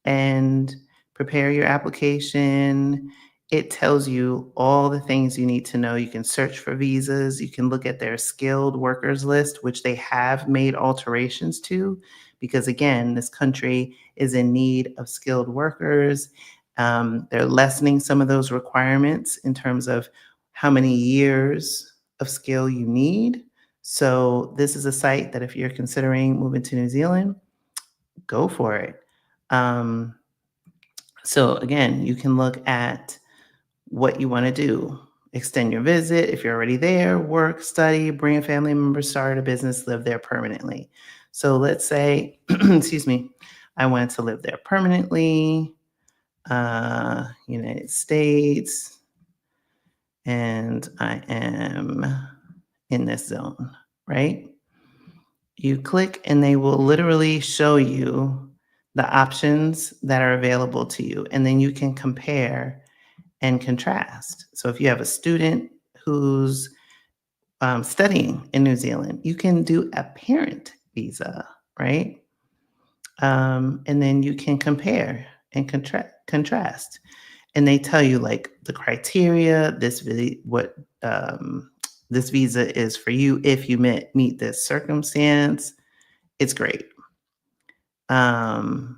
and prepare your application. It tells you all the things you need to know. You can search for visas. You can look at their skilled workers list, which they have made alterations to, because again, this country is in need of skilled workers. They're lessening some of those requirements in terms of how many years of skill you need. So this is a site that if you're considering moving to New Zealand, go for it. Um, so again, you can look at what you want to do. Extend your visit if you're already there, work, study, bring a family member, start a business, live there permanently. So let's say, excuse me, I wanted to live there permanently, United States, and I am in this zone, right? You click and they will literally show you the options that are available to you. And then you can compare and contrast. So if you have a student who's studying in New Zealand, you can do a parent visa, right? And then you can compare and contrast. And they tell you like the criteria, what this visa is for you if you meet this circumstance. It's great. Then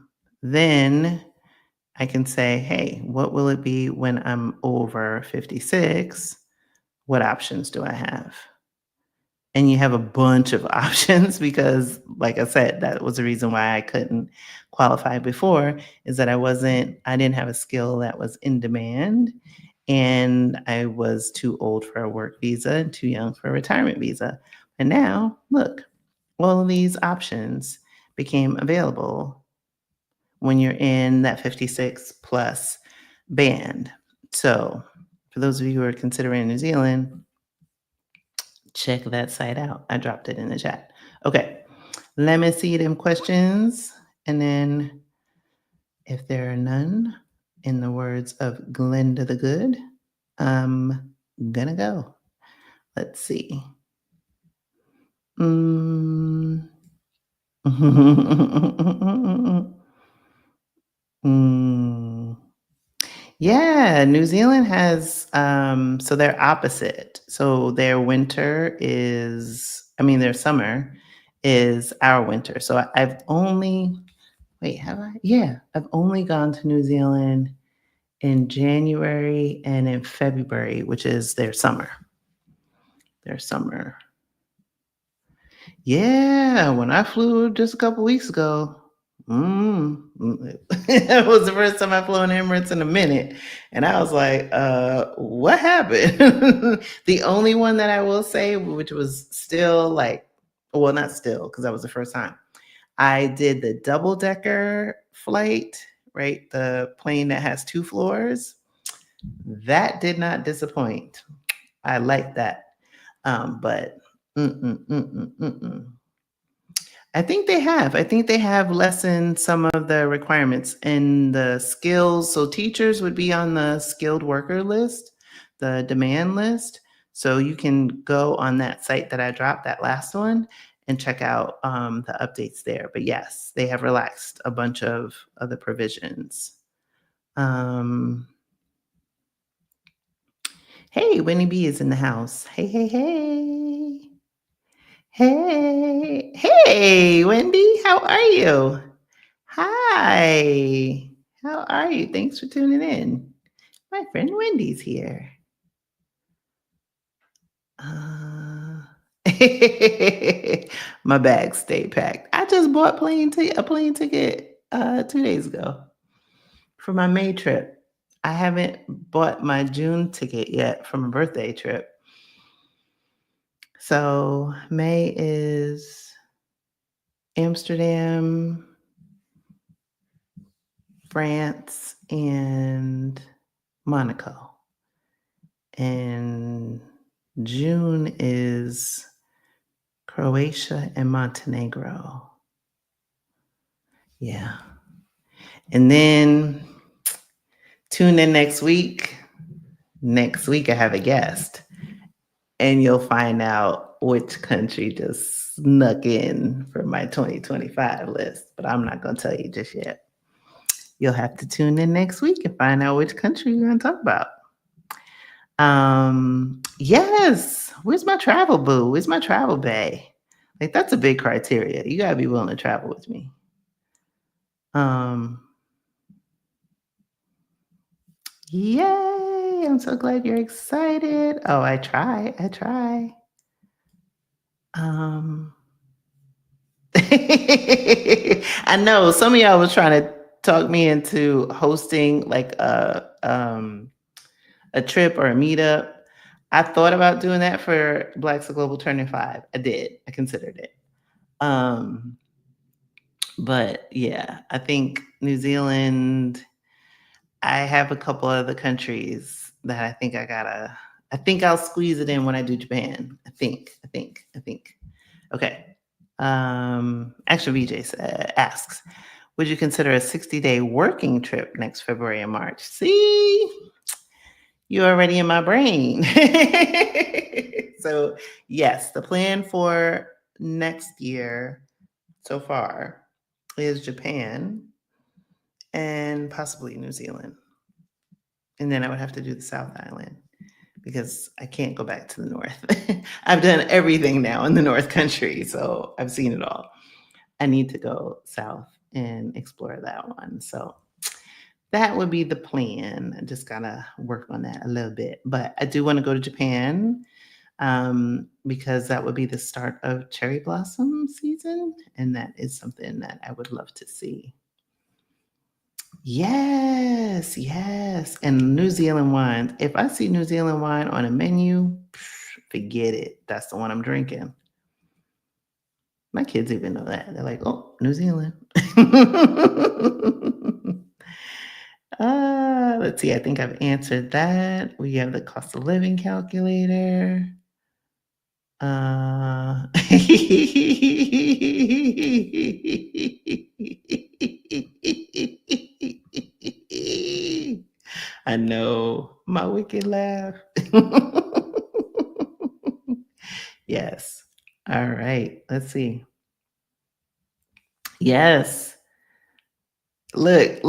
I can say, hey, what will it be when I'm over 56? What options do I have? And you have a bunch of options because, like I said, that was the reason why I couldn't qualify before, is that I didn't have a skill that was in demand. And I was too old for a work visa and too young for a retirement visa. And now, look, all of these options became available when you're in that 56 plus band. So, for those of you who are considering New Zealand, check that site out. I dropped it in the chat. Okay, let me see them questions. And then, if there are none, in the words of Glenda the Good, I'm gonna go. Let's see. Mm. Mm. Yeah, New Zealand has so they're opposite. So their winter is, I mean, their summer is our winter. So I've only, wait, have I? Yeah, I've only gone to New Zealand in January and in February, which is their summer. Their summer. Yeah, when I flew just a couple weeks ago, it was the first time I flew in Emirates in a minute. And I was like, what happened? The only one that I will say, which was still like, well, not still, because that was the first time. I did the double decker flight, right? The plane that has 2 floors. That did not disappoint. I like that. But mm-mm, mm-mm, mm-mm. I think they have. I think they have lessened some of the requirements and the skills. So teachers would be on the skilled worker list, the demand list. So you can go on that site that I dropped, that last one, and check out the updates there. But yes, they have relaxed a bunch of the provisions. Um, Hey, Winnie B is in the house. Hey, hey, hey. Hey, hey, Wendy, how are you? Hi, how are you? Thanks for tuning in. My friend Wendy's here. Uh, my bags stay packed. I just bought a plane ticket 2 days ago for my May trip. I haven't bought my June ticket yet for my birthday trip. So May is Amsterdam, France, and Monaco. And June is Croatia and Montenegro. Yeah. And then tune in next week. Next week, I have a guest, and you'll find out which country just snuck in for my 2025 list. But I'm not going to tell you just yet. You'll have to tune in next week and find out which country we're going to talk about. Yes. Where's my travel boo? Where's my travel bae? Like, that's a big criteria. You gotta be willing to travel with me. Yay! I'm so glad you're excited. Oh, I try. I know some of y'all was trying to talk me into hosting like a trip or a meetup. I thought about doing that for Blacks of Global Turning 5. I did. I considered it. But yeah, I think New Zealand, I have a couple other countries that I think I'll squeeze it in when I do Japan. I think. Okay. Actually, VJ asks, would you consider a 60-day working trip next February and March? See, you're already in my brain. So yes, the plan for next year so far is Japan and possibly New Zealand. And then I would have to do the South Island because I can't go back to the North. I've done everything now in the North Country, so I've seen it all. I need to go south and explore that one. So that would be the plan. I just gotta work on that a little bit. But I do want to go to Japan because that would be the start of cherry blossom season. And that is something that I would love to see. Yes. And New Zealand wines. If I see New Zealand wine on a menu, forget it. That's the one I'm drinking. My kids even know that. They're like, oh, New Zealand. Let's see. I think I've answered that. We have the cost of living calculator. I know, my wicked laugh. Yes. All right. Let's see. Yes. Look.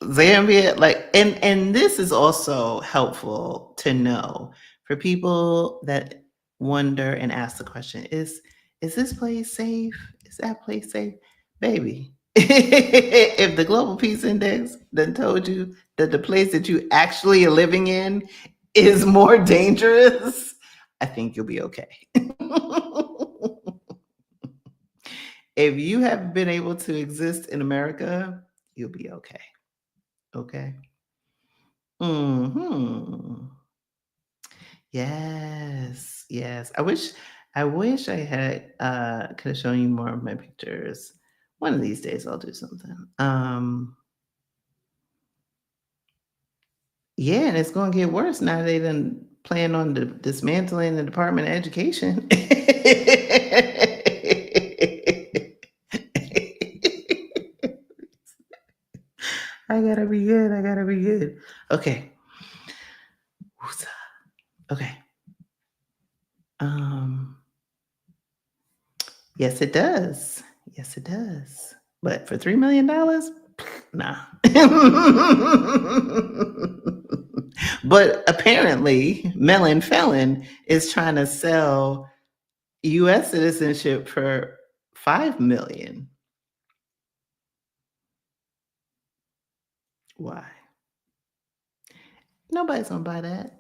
Zambia, like, and this is also helpful to know for people that wonder and ask the question, is this place safe? Is that place safe? Baby, if the Global Peace Index done told you that the place that you actually are living in is more dangerous, I think you'll be okay. If you have been able to exist in America, you'll be okay. Okay. Yes. I wish I had could have shown you more of my pictures. One of these days I'll do something. Yeah, and it's gonna get worse now they done plan on dismantling the Department of Education. I gotta be good. Okay. Okay. Yes, it does. But for $3 million, nah. But apparently, Melon Felon is trying to sell U.S. citizenship for $5 million. Why? Nobody's gonna buy that.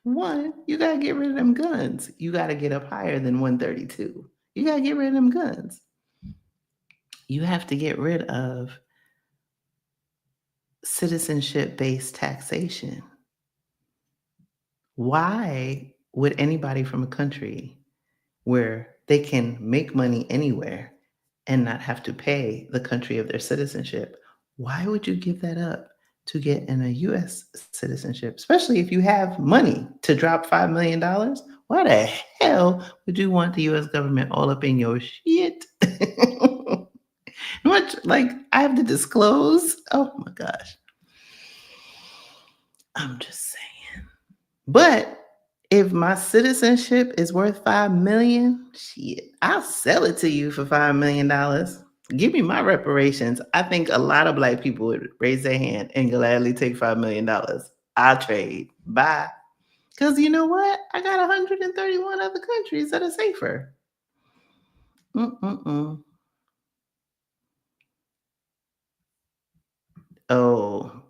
One, you gotta get rid of them guns. You gotta get up higher than 132. You gotta get rid of them guns. You have to get rid of citizenship-based taxation. Why would anybody from a country where they can make money anywhere and not have to pay the country of their citizenship, why would you give that up to get in a US citizenship, especially if you have money to drop $5 million? Why the hell would you want the US government all up in your shit? Much like I have to disclose. Oh my gosh. I'm just saying. But if my citizenship is worth $5 million, shit, I'll sell it to you for $5 million. Give me my reparations. I think a lot of Black people would raise their hand and gladly take $5 million. I'll trade. Bye. Because you know what? I got 131 other countries that are safer. Mm-mm-mm. Oh,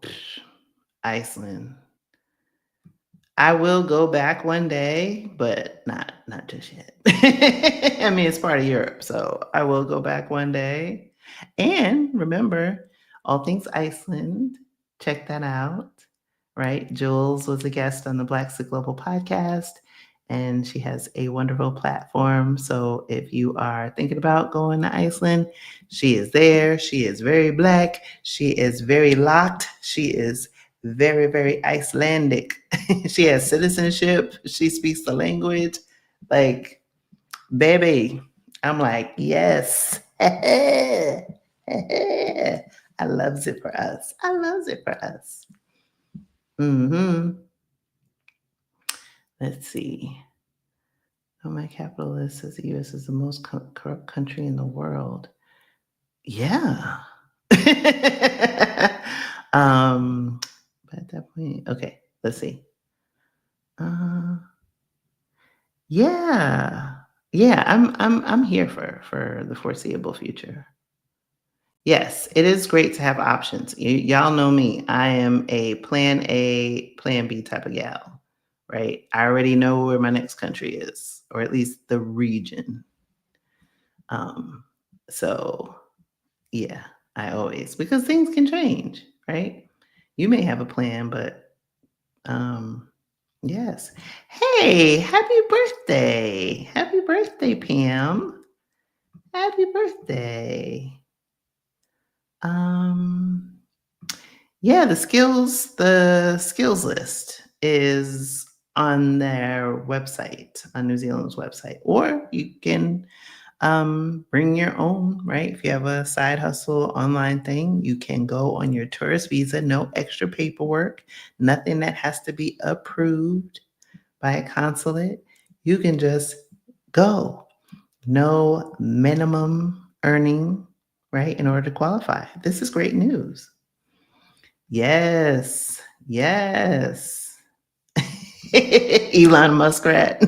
Iceland. I will go back one day, but not just yet. I mean, it's part of Europe, so I will go back one day. And remember, all things Iceland, check that out. Right? Jules was a guest on the Black Sick Global podcast, and she has a wonderful platform. So if you are thinking about going to Iceland, she is there. She is very Black. She is very locked. She is very, very Icelandic. She has citizenship. She speaks the language. Like, baby, I'm like, yes. I loves it for us. I loves it for us. Let's see. Nomad capitalist says the U.S. is the most corrupt country in the world. Yeah. But at that point, okay, let's see. Yeah. Yeah, I'm here for the foreseeable future. Yes, it is great to have options. Y'all know me. I am a plan B type of gal, right? I already know where my next country is, or at least the region. Um, so yeah, I always, because things can change, right? You may have a plan, but yes. Hey, happy birthday. Happy birthday, Pam. Happy birthday. Yeah, the skills list is on their website, on New Zealand's website, or you can bring your own, right? If you have a side hustle online thing, you can go on your tourist visa, no extra paperwork, nothing that has to be approved by a consulate. You can just go. No minimum earning, right, in order to qualify. This is great news. Yes. Yes. Elon Muskrat.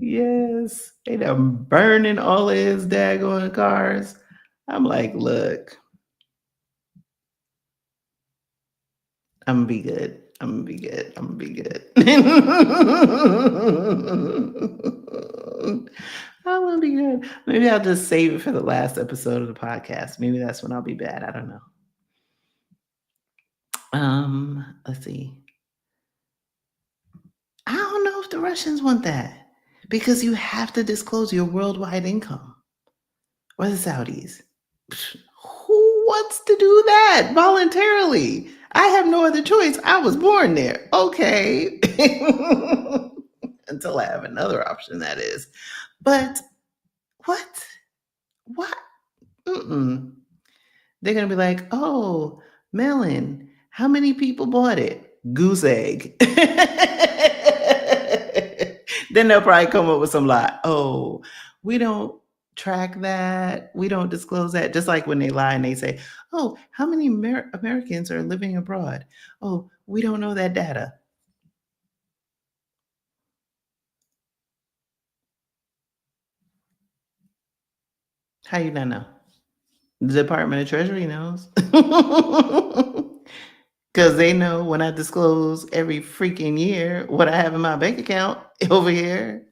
Yes. They done burning all of his daggone cars. I'm like, look, I'm gonna be good. I'm gonna be good. I'm gonna be good. I will be good. Maybe I'll just save it for the last episode of the podcast. Maybe that's when I'll be bad. I don't know. Let's see. I don't know if the Russians want that because you have to disclose your worldwide income. Or the Saudis. Who wants to do that voluntarily? I have no other choice. I was born there. Okay. Until I have another option, that is. But what? What? Mm-mm. They're going to be like, oh, melon, how many people bought it? Goose egg. Then they'll probably come up with some lie. Oh, we don't track that. We don't disclose that. Just like when they lie and they say, oh, how many Americans are living abroad? Oh, we don't know that data. How you not know? The Department of Treasury knows. Because they know when I disclose every freaking year what I have in my bank account over here.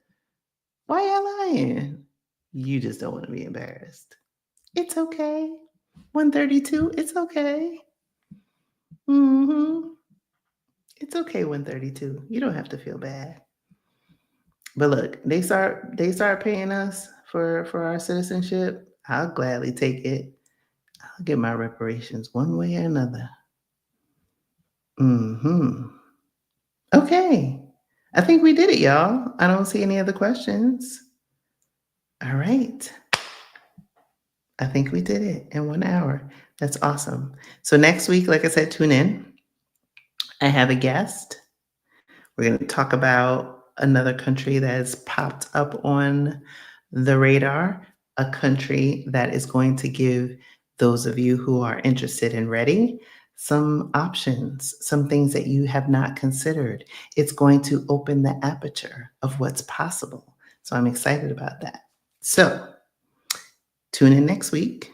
Why y'all lying? You just don't want to be embarrassed. It's okay. 132, it's okay. Hmm. It's okay, 132. You don't have to feel bad. But look, they start paying us for our citizenship. I'll gladly take it. I'll get my reparations one way or another. Hmm. Okay. I think we did it, y'all. I don't see any other questions. All right. I think we did it in 1 hour. That's awesome. So next week, like I said, tune in. I have a guest. We're going to talk about another country that has popped up on the radar, a country that is going to give those of you who are interested and ready some options, some things that you have not considered. It's going to open the aperture of what's possible. So I'm excited about that. So tune in next week.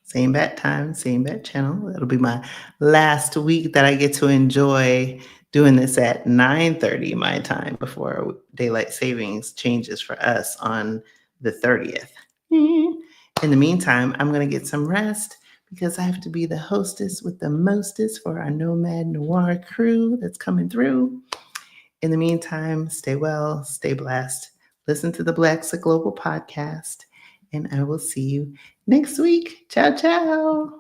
Same bat time, same bat channel. It'll be my last week that I get to enjoy doing this at 9:30 my time before daylight savings changes for us on the 30th. In the meantime, I'm going to get some rest because I have to be the hostess with the mostest for our Nomad Noir crew that's coming through. In the meantime, stay well, stay blessed. Listen to the Black's a Global podcast, and I will see you next week. Ciao, ciao.